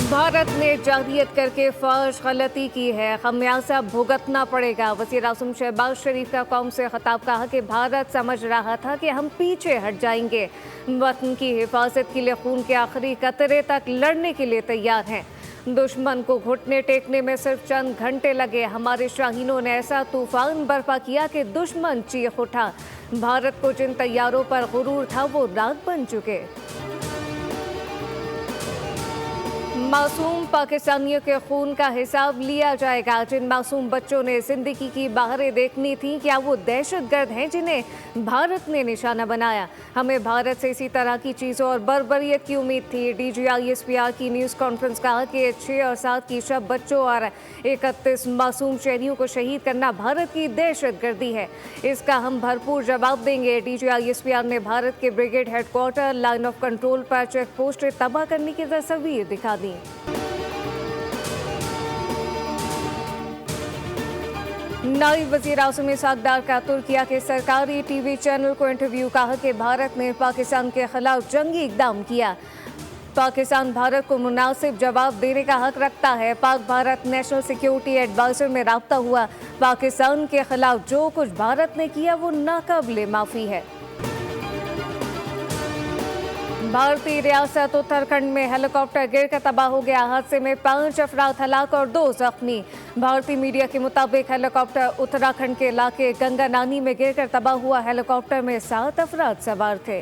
भारत ने जाहिलियत करके फर्ज गलती की है, खमियाजा भुगतना पड़ेगा। वज़ीर आज़म शहबाज शरीफ का कौम से खिताब। कहा कि भारत समझ रहा था कि हम पीछे हट जाएंगे, वतन की हिफाजत के लिए खून के आखिरी कतरे तक लड़ने के लिए तैयार हैं। दुश्मन को घुटने टेकने में सिर्फ चंद घंटे लगे। हमारे शाहीनों ने ऐसा तूफान बर्पा किया कि दुश्मन चीख उठा। भारत को जिन तैयारों पर गुरूर था वो रात बन चुके। मासूम पाकिस्तानियों के खून का हिसाब लिया जाएगा। जिन मासूम बच्चों ने जिंदगी की बहारें देखनी थी, क्या वो दहशतगर्द हैं जिन्हें भारत ने निशाना बनाया? हमें भारत से इसी तरह की चीज़ों और बर्बरियत की उम्मीद थी। DGISPR की न्यूज़ कॉन्फ्रेंस कहा कि 6 और 7 की शब बच्चों और 31 मासूम शहरियों को शहीद करना भारत की दहशतगर्दी है। इसका हम भरपूर जवाब देंगे। DGISPR ने भारत के brigade headquarter, line of control पर चेक पोस्टें तबाह करने की तस्वीर दिखा दी। नायब वज़ीर आज़म इसहाक डार का तुर्किया के सरकारी TV चैनल को इंटरव्यू। कहा कि भारत ने पाकिस्तान के खिलाफ जंगी इक़दाम किया। पाकिस्तान भारत को मुनासिब जवाब देने का हक रखता है। Pak Bharat national security adviser में राब्ता हुआ। पाकिस्तान के खिलाफ जो कुछ भारत ने किया वो नाकाबिले माफ़ी है। भारतीय रियासत उत्तराखंड में हेलीकॉप्टर गिरकर तबाह हो गया। हादसे में 5 अफराद हलाक और 2 जख्मी। भारतीय मीडिया के मुताबिक हेलीकॉप्टर उत्तराखंड के इलाके गंगानानी में गिरकर तबाह हुआ। हेलीकॉप्टर में 7 अफराद सवार थे।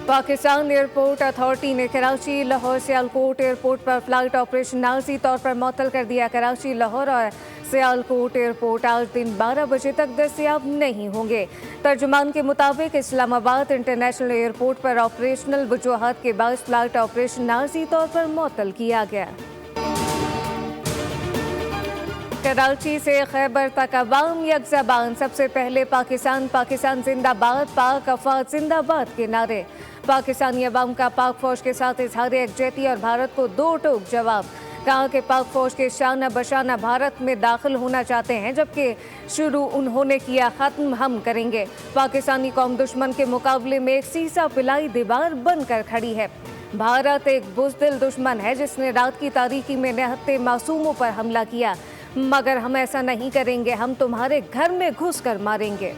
पाकिस्तान एयरपोर्ट अथॉरिटी ने कराची, लाहौर, सियालकोट एयरपोर्ट पर फ्लाइट ऑपरेशन आर्जी तौर पर मुअत्तल कर दिया। कराची, लाहौर और सियालकोट एयरपोर्ट आज दिन 12 बजे तक दस्तयाब नहीं होंगे। तर्जुमान के मुताबिक इस्लामाबाद इंटरनेशनल एयरपोर्ट पर ऑपरेशनल वजूहात के बाद फ्लाइट ऑपरेशन आर्जी तौर पर मुअत्तल किया गया। कराची से खैबर तक अवाम यकज़बान। सबसे पहले पाकिस्तान पाकिस्तान जिंदाबाद, पाक अफवाद जिंदाबाद के नारे। पाकिस्तानी अवाम का पाक फौज के साथ इजहार यकजहती और भारत को दो टोक जवाब। कहा कि पाक फौज के शाना बशाना भारत में दाखिल होना चाहते हैं, जबकि शुरू उन्होंने किया, ख़त्म हम करेंगे। पाकिस्तानी कौम दुश्मन के मुकाबले में एक सीसा पिलाई दीवार बनकर खड़ी है। भारत एक बुज़दिल दुश्मन है जिसने रात की तारीकी में निहत्ते मासूमों पर हमला किया, मगर हम ऐसा नहीं करेंगे। हम तुम्हारे घर में घुस कर मारेंगे।